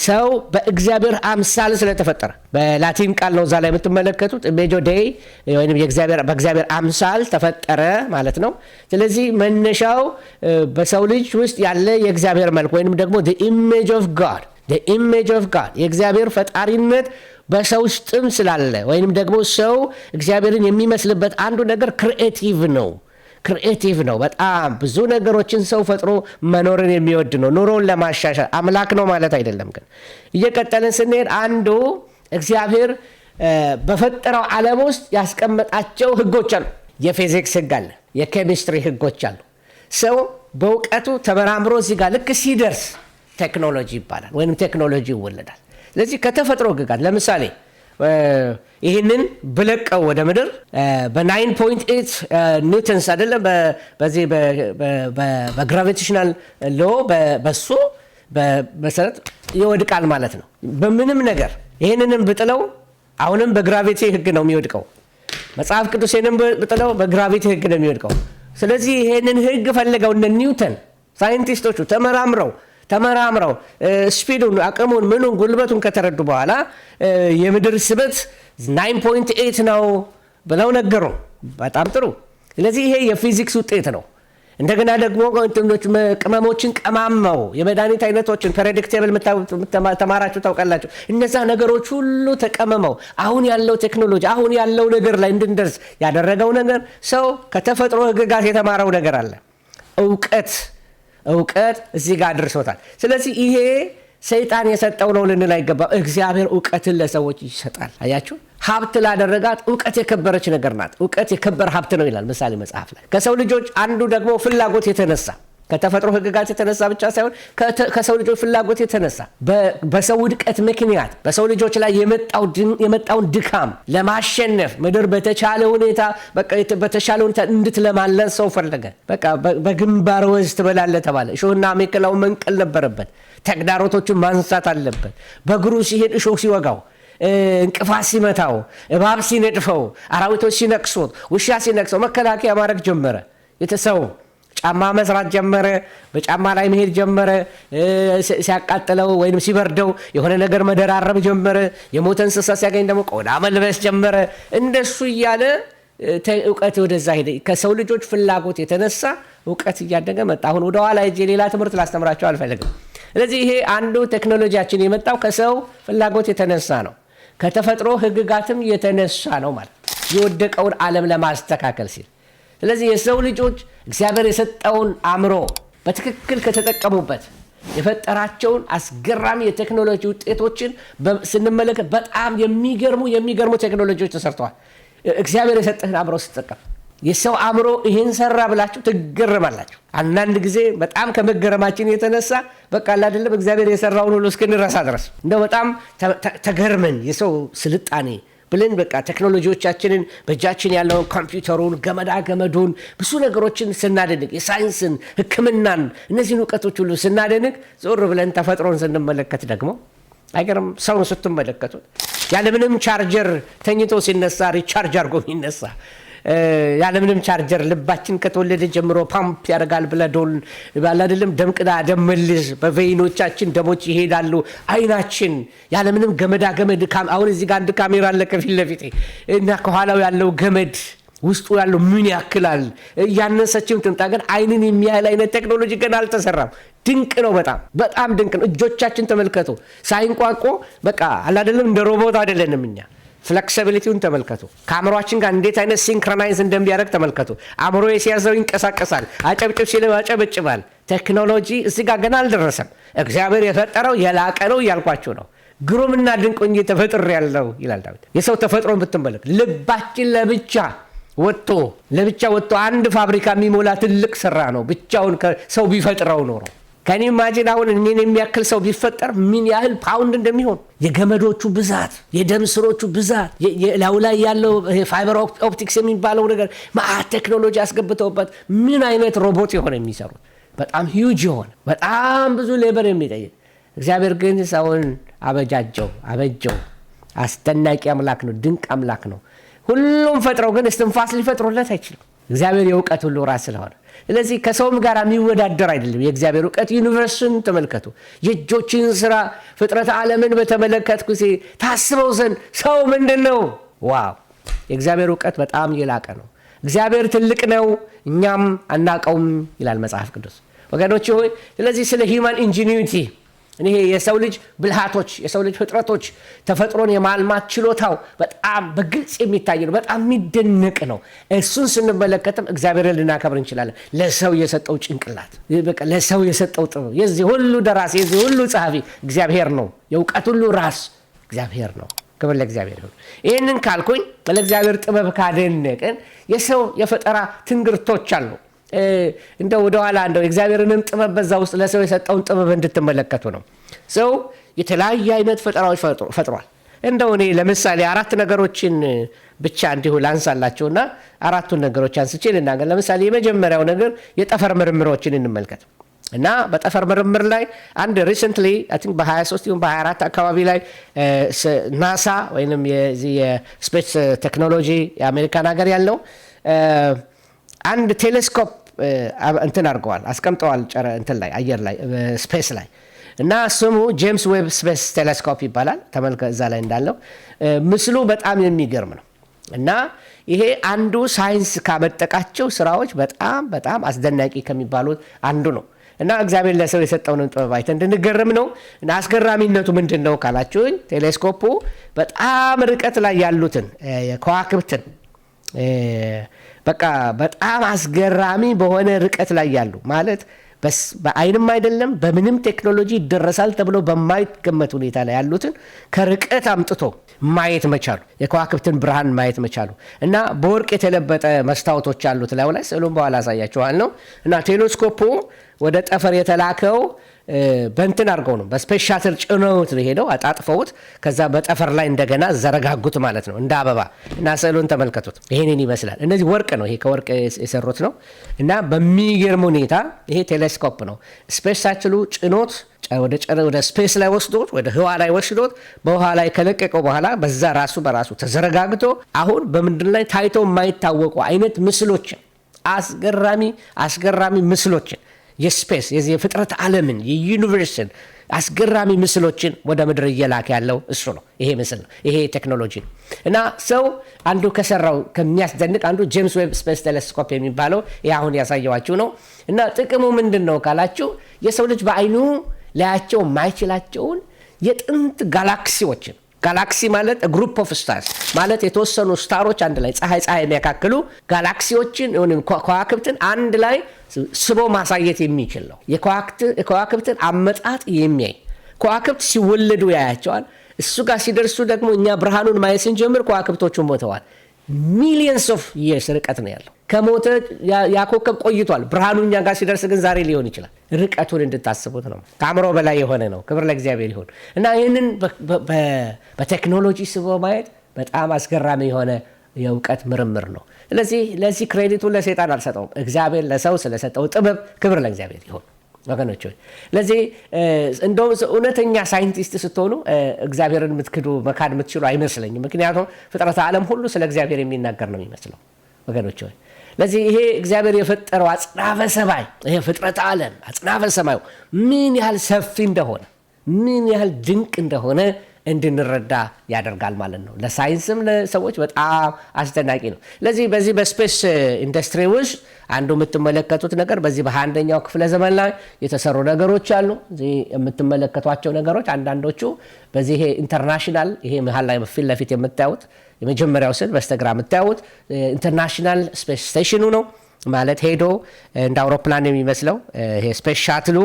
ሰው በእግዚአብሔር አምሳል ስለተፈጠረ በላቲን ቃል ነው እዛ ላይ የምትመለከቱት ኢሜጆ ዴይ ወይም በእግዚአብሔር አምሳል ተፈጠረ ማለት ነው። ስለዚህ መነሻው በሰው ልጅ ውስጥ ያለ የእግዚአብሔር መልክ ወይም ደግሞ the image of God የእግዚአብሔር ፈጣሪነት በሰው ውስጥም ስላለ ወይም ደግሞ ሰው እግዚአብሔርን የሚመስልበት አንዱ ነገር ክሪኤቲቭ ነው። በጣም ብዙ ነገሮችን ሰው ፈጥሮ መኖርን የሚወድ ነው። ኑሮውን ለማሻሻል አምላክ ነው ማለት አይደለም። ግን እየቀጠልን ስንሄድ አንዱ እግዚአብሔር በፈጠረው ዓለም ውስጥ ያስቀመጣቸው ህጎች አሉ። የፊዚክስ ህግ አለ፣ የኬሚስትሪ ህጎች አሉ። ሰው በእውቀቱ ተመራምሮ እዚህ ጋር ልክ ሲደርስ ቴክኖሎጂ ይባላል ወይም ቴክኖሎጂ ይወለዳል። ስለዚህ ከተፈጥሮ ህግጋት ለምሳሌ ይህንን ብለቀው ወደ ምድር በ9.8 ኒውተንስ አይደለም በዚህ በግራቪቴሽናል ሎ በሱ በመሰረት ይወድቃል ማለት ነው። በምንም ነገር ይህንንም ብጥለው አሁንም በግራቪቲ ህግ ነው የሚወድቀው። መጽሐፍ ቅዱስንም ብጥለው በግራቪቲ ህግ ነው የሚወድቀው። ስለዚህ ይህንን ህግ ፈልገው እነ ኒውተን ሳይንቲስቶቹ ተመራምረው ስፒዱን፣ አቅሙን፣ ምኑን፣ ጉልበቱን ከተረዱ በኋላ የምድር ስበት 9.8 ነው ብለው ነገሩ። በጣም ጥሩ። ስለዚህ ይሄ የፊዚክስ ውጤት ነው። እንደገና ደግሞ ቅመሞችን ቀማመው የመድኃኒት አይነቶችን ፕሬዲክቴብል ተማራችሁ ታውቃላችሁ። እነዛ ነገሮች ሁሉ ተቀመመው አሁን ያለው ቴክኖሎጂ አሁን ያለው ነገር ላይ እንድንደርስ ያደረገው ነገር ሰው ከተፈጥሮ ህግጋት የተማረው ነገር አለ። እውቀት እዚህ ጋር አድርሶታል። ስለዚህ ይሄ ሰይጣን የሰጠው ነው ልንል አይገባም። እግዚአብሔር እውቀትን ለሰዎች ይሰጣል። አያችሁ፣ ሀብት ላደረጋት እውቀት የከበረች ነገር ናት። እውቀት የከበረ ሀብት ነው ይላል ምሳሌ መጽሐፍ ላይ። ከሰው ልጆች አንዱ ደግሞ ፍላጎት የተነሳ ከተፈጥሮ ህግጋት የተነሳ ብቻ ሳይሆን ከሰው ልጆች ፍላጎት የተነሳ በሰው ውድቀት ምክንያት በሰው ልጆች ላይ የመጣውን ድካም ለማሸነፍ ምድር በተቻለ ሁኔታ እንድትለማለን ሰው ፈለገ። በቃ በግንባር ወዝ ትበላለህ ተባለ። እሾህና አሜከላውን መንቀል ነበረበት። ተግዳሮቶቹን ማንሳት አለበት። በእግሩ ሲሄድ እሾህ ሲወጋው፣ እንቅፋት ሲመታው፣ እባብ ሲነድፈው፣ አራዊቶች ሲነክሱት፣ ውሻ ሲነክሰው መከላከያ ማድረግ ጀመረ። የተሰው ጫማ መስራት ጀመረ። በጫማ ላይ መሄድ ጀመረ። ሲያቃጥለው ወይም ሲበርደው የሆነ ነገር መደራረብ ጀመረ። የሞተ እንስሳ ሲያገኝ ደግሞ ቆዳ መልበስ ጀመረ። እንደሱ እያለ እውቀት ወደዛ ሄደ። ከሰው ልጆች ፍላጎት የተነሳ እውቀት እያደገ መጣ። አሁን ወደ ኋላ ሄጄ ሌላ ትምህርት ላስተምራቸው አልፈልግም። ስለዚህ ይሄ አንዱ ቴክኖሎጂያችን የመጣው ከሰው ፍላጎት የተነሳ ነው። ከተፈጥሮ ህግጋትም የተነሳ ነው ማለት የወደቀውን ዓለም ለማስተካከል ሲል። ስለዚህ የሰው ልጆች እግዚአብሔር የሰጠውን አእምሮ በትክክል ከተጠቀሙበት የፈጠራቸውን አስገራሚ የቴክኖሎጂ ውጤቶችን ስንመለከት በጣም የሚገርሙ ቴክኖሎጂዎች ተሰርተዋል። እግዚአብሔር የሰጠህን አእምሮ ስትጠቀም የሰው አእምሮ ይሄን ሰራ ብላችሁ ትገረማላችሁ። አንዳንድ ጊዜ በጣም ከመገረማችን የተነሳ በቃ አይደለም እግዚአብሔር የሰራውን ሁሉ እስክንረሳ ድረስ እንደው በጣም ተገርመን የሰው ስልጣኔ ብለን በቃ ቴክኖሎጂዎቻችንን በእጃችን ያለውን ኮምፒውተሩን፣ ገመዱን ብዙ ነገሮችን ስናደንቅ የሳይንስን፣ ሕክምናን እነዚህን እውቀቶች ሁሉ ስናደንቅ ዞር ብለን ተፈጥሮን ስንመለከት ደግሞ አይገርም? ሰውን ስትመለከቱት ያለምንም ቻርጀር ተኝቶ ሲነሳ ሪቻርጅ አድርጎ የሚነሳ ያለምንም ቻርጀር ልባችን ከተወለደ ጀምሮ ፓምፕ ያደርጋል ብለዶል ባላደለም ደምቅዳ ደምልዝ በቬይኖቻችን ደሞች ይሄዳሉ። አይናችን ያለምንም ገመድ አሁን እዚህ ጋር አንድ ካሜራ አለ ከፊት ለፊቴ እና ከኋላው ያለው ገመድ ውስጡ ያለው ምን ያክላል ያነሰችም ትምጣ ግን አይንን የሚያህል አይነት ቴክኖሎጂ ገና አልተሰራም። ድንቅ ነው። በጣም ድንቅ ነው። እጆቻችን ተመልከቱ ሳይንቋቆ በቃ አላደለም እንደ ሮቦት አይደለንም እኛ። ፍሌክሲቢሊቲውን ተመልከቱ። ከአእምሮአችን ጋር እንዴት አይነት ሲንክሮናይዝ እንደሚያደርግ ተመልከቱ። አእምሮ ሲያዘው ይንቀሳቀሳል፣ አጨብጭብ ሲል ያጨበጭባል። ቴክኖሎጂ እዚህ ጋር ገና አልደረሰም። እግዚአብሔር የፈጠረው የላቀ ነው እያልኳችሁ ነው። ግሩምና ድንቅ ሆኜ ተፈጥሬያለሁ ይላል ዳዊት። የሰው ተፈጥሮን ብትመለከቱ ልባችን ለብቻ ወጥቶ አንድ ፋብሪካ የሚሞላ ትልቅ ስራ ነው። ብቻውን ሰው ቢፈጥረው ኖሮ ከኔ ማጂን አሁን እኔን የሚያክል ሰው ቢፈጠር ምን ያህል ፓውንድ እንደሚሆን የገመዶቹ ብዛት፣ የደም ስሮቹ ብዛት፣ የላዩ ላይ ያለው ፋይበር ኦፕቲክስ የሚባለው ነገር ማአት ቴክኖሎጂ አስገብተውበት ምን አይነት ሮቦት የሆነ የሚሰሩት በጣም ሂውጅ የሆነ በጣም ብዙ ሌበር የሚጠይቅ እግዚአብሔር ግን ሰውን አበጀው። አስደናቂ አምላክ ነው። ድንቅ አምላክ ነው። ሁሉም ፈጥረው ግን እስትንፋስ ሊፈጥሩለት አይችልም። እግዚአብሔር የእውቀት ሁሉ ራስ ስለሆነ ስለዚህ ከሰውም ጋር የሚወዳደር አይደለም። የእግዚአብሔር እውቀት ዩኒቨርስን ተመልከቱ። የእጆችን ስራ ፍጥረት ዓለምን በተመለከትኩ ጊዜ ታስበው ዘንድ ሰው ምንድን ነው? ዋው! የእግዚአብሔር እውቀት በጣም የላቀ ነው። እግዚአብሔር ትልቅ ነው፣ እኛም አናቀውም ይላል መጽሐፍ ቅዱስ። ወገኖች ሆይ ስለዚህ ስለ ሂውማን ኢንጂኒዊቲ ይሄ የሰው ልጅ ብልሃቶች የሰው ልጅ ፍጥረቶች ተፈጥሮን የማልማት ችሎታው በጣም በግልጽ የሚታይ ነው። በጣም የሚደነቅ ነው። እሱን ስንመለከትም እግዚአብሔርን ልናከብር እንችላለን። ለሰው የሰጠው ጭንቅላት በቃ ለሰው የሰጠው ጥበብ የዚህ ሁሉ ደራሲ የዚህ ሁሉ ጸሐፊ እግዚአብሔር ነው። የእውቀት ሁሉ ራስ እግዚአብሔር ነው። ክብር ለእግዚአብሔር ይሁን። ይህንን ካልኩኝ ለእግዚአብሔር ጥበብ ካደነቅን የሰው የፈጠራ ትንግርቶች አሉ። እንደው ወደ ኋላ እንደው እግዚአብሔርንም ጥበብ በዛ ውስጥ ለሰው የሰጠውን ጥበብ እንድትመለከቱ ነው። ሰው የተለያየ አይነት ፈጠራዎች ፈጥሯል። እንደው እኔ ለምሳሌ 4 ነገሮችን ብቻ እንዲሁ ላንሳላችሁና 4ቱን ነገሮች አንስቼ ልናገር። ለምሳሌ የመጀመሪያው ነገር የጠፈር ምርምሮችን እንመልከት እና በጠፈር ምርምር ላይ አንድ ሪሰንትሊ አይ ቲንክ በ23 ወይም በ24 አካባቢ ላይ ናሳ ወይንም የስፔስ ቴክኖሎጂ የአሜሪካን ሀገር ያለው አንድ ቴሌስኮፕ እንትን አድርገዋል አስቀምጠዋል እንትን ላይ አየር ላይ ስፔስ ላይ እና ስሙ ጄምስ ዌብ ስፔስ ቴሌስኮፕ ይባላል። ተመልከቱ እዛ ላይ እንዳለው ምስሉ በጣም የሚገርም ነው እና ይሄ አንዱ ሳይንስ ካመጠቃቸው ስራዎች በጣም አስደናቂ ከሚባሉት አንዱ ነው እና እግዚአብሔር ለሰው የሰጠውን ጥበብ አይተን እንድንገረም ነው። እና አስገራሚነቱ ምንድነው ካላችሁኝ ቴሌስኮፑ በጣም ርቀት ላይ ያሉትን ከዋክብትን በቃ በጣም አስገራሚ በሆነ ርቀት ላይ ያሉ ማለት በአይንም አይደለም በምንም ቴክኖሎጂ ይደረሳል ተብሎ በማይገመት ሁኔታ ላይ ያሉትን ከርቀት አምጥቶ ማየት መቻሉ፣ የከዋክብትን ብርሃን ማየት መቻሉ እና በወርቅ የተለበጠ መስታወቶች አሉት ላይ ስዕሉን በኋላ አሳያችኋል ነው እና ቴሌስኮፑ ወደ ጠፈር የተላከው በእንትን አድርገው ነው በስፔስ ሻትል ጭነውት ሄደው አጣጥፈውት ከዛ በጠፈር ላይ እንደገና ዘረጋጉት ማለት ነው እንደ አበባ እና ስዕሉን ተመልከቱት። ይሄንን ይመስላል። እነዚህ ወርቅ ነው፣ ይሄ ከወርቅ የሰሩት ነው እና በሚገርም ሁኔታ ይሄ ቴሌስኮፕ ነው ስፔስ ሻትሉ ጭኖት ወደ ስፔስ ላይ ወስዶት ወደ ህዋ ላይ ወስዶት በውሃ ላይ ከለቀቀው በኋላ በዛ ራሱ በራሱ ተዘረጋግቶ አሁን በምድር ላይ ታይቶ የማይታወቁ አይነት ምስሎችን አስገራሚ ምስሎችን የስፔስ የፍጥረት ዓለምን የዩኒቨርስን አስገራሚ ምስሎችን ወደ ምድር እየላከ ያለው እሱ ነው። ይሄ ምስል ነው፣ ይሄ ቴክኖሎጂ ነው እና ሰው አንዱ ከሰራው ከሚያስደንቅ አንዱ ጄምስ ዌብ ስፔስ ቴሌስኮፕ የሚባለው ይህ አሁን ያሳየዋችሁ ነው እና ጥቅሙ ምንድን ነው ካላችሁ የሰው ልጅ በአይኑ ላያቸው የማይችላቸውን የጥንት ጋላክሲዎችን ጋላክሲ ማለት ግሩፕ ኦፍ ስታርስ ማለት የተወሰኑ ስታሮች አንድ ላይ ፀሐይ የሚያካክሉ ጋላክሲዎችን ከዋክብትን አንድ ላይ ስቦ ማሳየት የሚችል ነው። የከዋክብትን አመጣጥ የሚያይ ከዋክብት ሲወለዱ ያያቸዋል። እሱ ጋር ሲደርሱ ደግሞ እኛ ብርሃኑን ማየት ስንጀምር ከዋክብቶቹ ሞተዋል። ሚሊየንስ ኦፍ ይርስ ርቀት ነው ያለው። ከሞተ ያኮከብ ቆይቷል። ብርሃኑ እኛ ጋር ሲደርስ ግን ዛሬ ሊሆን ይችላል። ርቀቱን እንድታስቡት ነው። ከአእምሮ በላይ የሆነ ነው። ክብር ለእግዚአብሔር ይሁን እና ይህንን በቴክኖሎጂ ስቦ ማየት በጣም አስገራሚ የሆነ የእውቀት ምርምር ነው። ስለዚህ ለዚህ ክሬዲቱን ለሰይጣን አልሰጠውም። እግዚአብሔር ለሰው ስለሰጠው ጥበብ ክብር ለእግዚአብሔር ይሁን ወገኖች። ለዚህ እንደው እውነተኛ ሳይንቲስት ስትሆኑ እግዚአብሔርን መካድ የምትችሉ አይመስለኝም። ምክንያቱም ፍጥረተ ዓለም ሁሉ ስለ እግዚአብሔር የሚናገር ነው የሚመስለው ወገኖች። ለዚህ ይሄ እግዚአብሔር የፈጠረው አጽናፈ ሰማይ ይሄ ፍጥረተ ዓለም አጽናፈ ሰማዩ ምን ያህል ሰፊ እንደሆነ ምን ያህል ድንቅ እንደሆነ እንድንረዳ ያደርጋል ማለት ነው። ለሳይንስም ለሰዎች በጣም አስደናቂ ነው። ለዚህ በዚህ በስፔስ ኢንዱስትሪ ውስጥ አንዱ የምትመለከቱት ነገር በዚህ በ21ኛው ክፍለ ዘመን ላይ የተሰሩ ነገሮች አሉ። እዚህ የምትመለከቷቸው ነገሮች አንዳንዶቹ በዚህ ኢንተርናሽናል ይሄ መሀል ላይ ፊት ለፊት የምታዩት የመጀመሪያው ስል በስተግራ የምታዩት ኢንተርናሽናል ስፔስ ስቴሽኑ ነው ማለት ሄዶ እንደ አውሮፕላን የሚመስለው ይሄ ስፔስ ሻትሉ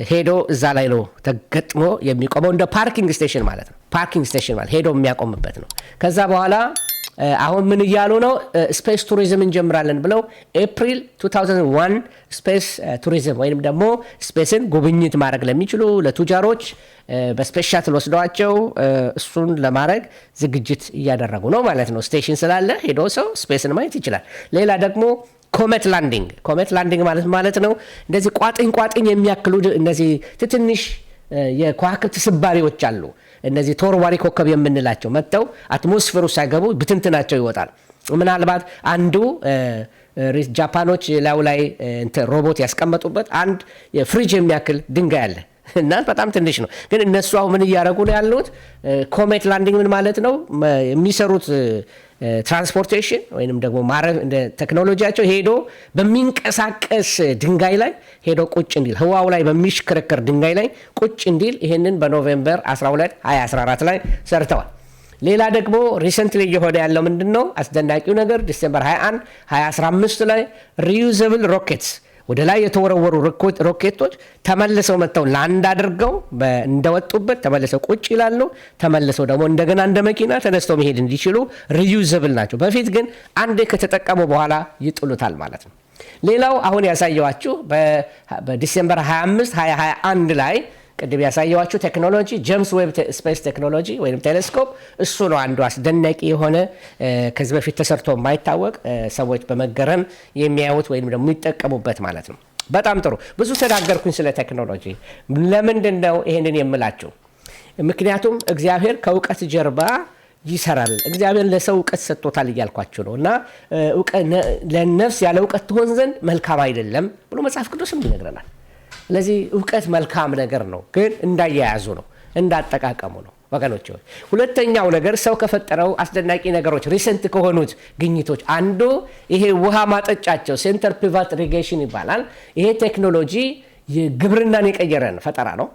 ሄዶ እዛ ላይ ነው ተገጥሞ የሚቆመው እንደ ፓርኪንግ ስቴሽን ማለት ነው። ፓርኪንግ ስቴሽን ማለት ሄዶ የሚያቆምበት ነው። ከዛ በኋላ አሁን ምን እያሉ ነው? ስፔስ ቱሪዝም እንጀምራለን ብለው ኤፕሪል 2001 ስፔስ ቱሪዝም ወይም ደግሞ ስፔስን ጉብኝት ማድረግ ለሚችሉ ለቱጃሮች በስፔስ ሻትል ወስደዋቸው እሱን ለማድረግ ዝግጅት እያደረጉ ነው ማለት ነው። ስቴሽን ስላለ ሄዶ ሰው ስፔስን ማየት ይችላል። ሌላ ደግሞ ኮሜት ላንዲንግ ማለት ነው እንደዚህ ቋጥኝ የሚያክሉ እነዚህ ትንሽ የከዋክብት ስባሪዎች አሉ። እነዚህ ተወርዋሪ ኮከብ የምንላቸው መጥተው አትሞስፌሩ ሳይገቡ ብትንትናቸው ይወጣል። ምናልባት አንዱ ጃፓኖች ላይ ሮቦት ያስቀመጡበት አንድ ፍሪጅ የሚያክል ድንጋይ አለ እና በጣም ትንሽ ነው። ግን እነሱ አሁን ምን እያደረጉ ነው ያሉት? ኮሜት ላንዲንግ ምን ማለት ነው? የሚሰሩት ትራንስፖርቴሽን ወይንም ደግሞ ማረፍ እንደ ቴክኖሎጂያቸው ሄዶ በሚንቀሳቀስ ድንጋይ ላይ ሄዶ ቁጭ እንዲል ህዋው ላይ በሚሽከረከር ድንጋይ ላይ ቁጭ እንዲል ይህንን በኖቬምበር 12 2014 ላይ ሰርተዋል። ሌላ ደግሞ ሪሰንትሊ እየሆነ ያለው ምንድን ነው? አስደናቂው ነገር ዲሴምበር 21 2015 ላይ ሪዩዘብል ሮኬትስ ወደ ላይ የተወረወሩ ሮኬቶች ተመልሰው መጥተው ላንድ አድርገው እንደወጡበት ተመልሰው ቁጭ ይላሉ። ተመልሰው ደግሞ እንደገና እንደ መኪና ተነስተው መሄድ እንዲችሉ ሪዩዘብል ናቸው። በፊት ግን አንዴ ከተጠቀሙ በኋላ ይጥሉታል ማለት ነው። ሌላው አሁን ያሳየዋችሁ በዲሴምበር 25 2021 ላይ ቅድም ያሳየዋችሁ ቴክኖሎጂ ጄምስ ዌብ ስፔስ ቴክኖሎጂ ወይም ቴሌስኮፕ እሱ ነው አንዱ አስደናቂ የሆነ ከዚህ በፊት ተሰርቶ የማይታወቅ ሰዎች በመገረም የሚያዩት ወይም ደግሞ የሚጠቀሙበት ማለት ነው። በጣም ጥሩ። ብዙ ተናገርኩኝ ስለ ቴክኖሎጂ። ለምንድን ነው ይሄንን የምላችሁ? ምክንያቱም እግዚአብሔር ከእውቀት ጀርባ ይሰራል። እግዚአብሔር ለሰው እውቀት ሰጥቶታል እያልኳችሁ ነው እና ለነፍስ ያለ እውቀት ትሆን ዘንድ መልካም አይደለም ብሎ መጽሐፍ ቅዱስም ይነግረናል። ስለዚህ እውቀት መልካም ነገር ነው፣ ግን እንዳያያዙ ነው፣ እንዳጠቃቀሙ ነው ወገኖች። ሁለተኛው ነገር ሰው ከፈጠረው አስደናቂ ነገሮች ሪሰንት ከሆኑት ግኝቶች አንዱ ይሄ ውሃ ማጠጫቸው ሴንተር ፒቫት ኢሪጌሽን ይባላል። ይሄ ቴክኖሎጂ ግብርናን የቀየረን ፈጠራ ነው።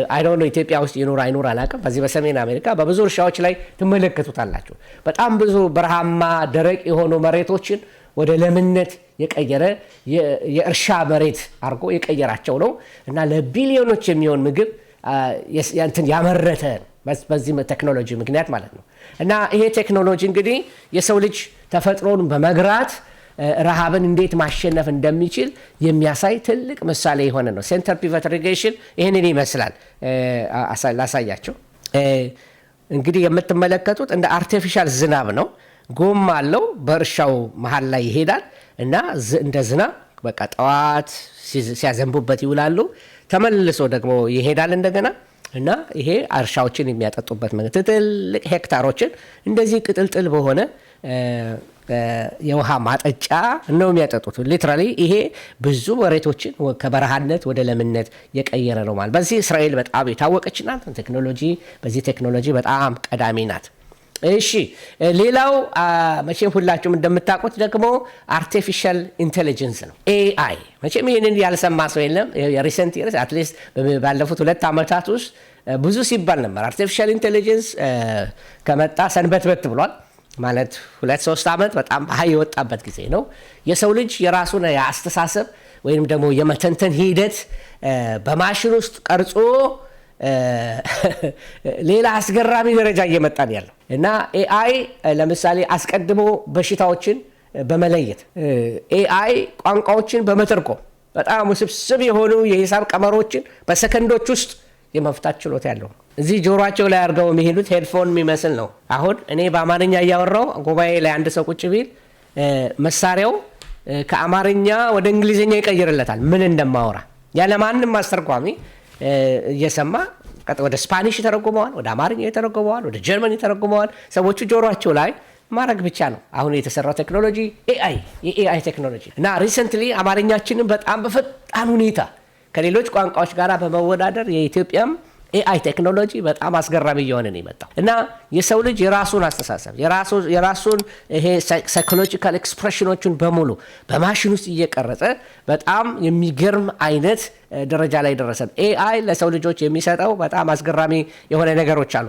አይዶን ነው ኢትዮጵያ ውስጥ ይኖር አይኖር አላውቅም። በዚህ በሰሜን አሜሪካ በብዙ እርሻዎች ላይ ትመለከቱታላችሁ። በጣም ብዙ በረሃማ ደረቅ የሆኑ መሬቶችን ወደ ለምነት የቀየረ የእርሻ መሬት አድርጎ የቀየራቸው ነው እና ለቢሊዮኖች የሚሆን ምግብ ያመረተ በዚህ ቴክኖሎጂ ምክንያት ማለት ነው። እና ይሄ ቴክኖሎጂ እንግዲህ የሰው ልጅ ተፈጥሮን በመግራት ረሃብን እንዴት ማሸነፍ እንደሚችል የሚያሳይ ትልቅ ምሳሌ የሆነ ነው። ሴንተር ፒቨት ኢሪጌሽን ይህንን ይመስላል። ላሳያቸው። እንግዲህ የምትመለከቱት እንደ አርቲፊሻል ዝናብ ነው። ጎማ አለው፣ በእርሻው መሀል ላይ ይሄዳል እና እንደ ዝናብ በቃ ጠዋት ሲያዘንቡበት ይውላሉ። ተመልሶ ደግሞ ይሄዳል እንደገና እና ይሄ እርሻዎችን የሚያጠጡበት መንገድ ትልቅ ሄክታሮችን እንደዚህ ቅጥልጥል በሆነ የውሃ ማጠጫ ነው የሚያጠጡት። ሊትራሊ ይሄ ብዙ መሬቶችን ከበረሃነት ወደ ለምነት የቀየረ ነው ማለት። በዚህ እስራኤል በጣም የታወቀች ናት። በዚህ ቴክኖሎጂ በጣም ቀዳሚ ናት። እሺ ሌላው መቼም ሁላችሁም እንደምታውቁት ደግሞ አርቲፊሻል ኢንቴሊጀንስ ነው፣ ኤአይ። መቼም ይህንን ያልሰማ ሰው የለም። የሪሰንት ይርስ አትሊስት ባለፉት 2 ዓመታት ውስጥ ብዙ ሲባል ነበር። አርቲፊሻል ኢንቴሊጀንስ ከመጣ ሰንበትበት ብሏል ማለት 2-3 ዓመት በጣም ሀይ የወጣበት ጊዜ ነው። የሰው ልጅ የራሱን የአስተሳሰብ ወይም ደግሞ የመተንተን ሂደት በማሽን ውስጥ ቀርጾ ሌላ አስገራሚ ደረጃ እየመጣን ያለው እና ኤአይ ለምሳሌ አስቀድሞ በሽታዎችን በመለየት ኤአይ ቋንቋዎችን በመተርጎም በጣም ውስብስብ የሆኑ የሂሳብ ቀመሮችን በሰከንዶች ውስጥ የመፍታት ችሎታ ያለው እዚህ ጆሮአቸው ላይ አድርገው የሚሄዱት ሄድፎን የሚመስል ነው። አሁን እኔ በአማርኛ እያወራው ጉባኤ ላይ አንድ ሰው ቁጭ ቢል መሳሪያው ከአማርኛ ወደ እንግሊዝኛ ይቀይርለታል ምን እንደማወራ ያለማንም አስተርጓሚ እየሰማ ወደ ስፓኒሽ ይተረጉመዋል፣ ወደ አማርኛ ይተረጉመዋል፣ ወደ ጀርመን ይተረጉመዋል። ሰዎቹ ጆሮአቸው ላይ ማድረግ ብቻ ነው አሁን የተሰራው ቴክኖሎጂ የኤአይ ቴክኖሎጂ እና ሪሰንትሊ አማርኛችንን በጣም በፈጣን ሁኔታ ከሌሎች ቋንቋዎች ጋር በመወዳደር የኢትዮጵያም ኤአይ ቴክኖሎጂ በጣም አስገራሚ እየሆነ ነው የመጣው እና የሰው ልጅ የራሱን አስተሳሰብ የራሱን ይሄ ሳይኮሎጂካል ኤክስፕሬሽኖችን በሙሉ በማሽን ውስጥ እየቀረጸ በጣም የሚገርም አይነት ደረጃ ላይ ደረሰ። ኤአይ ለሰው ልጆች የሚሰጠው በጣም አስገራሚ የሆነ ነገሮች አሉ።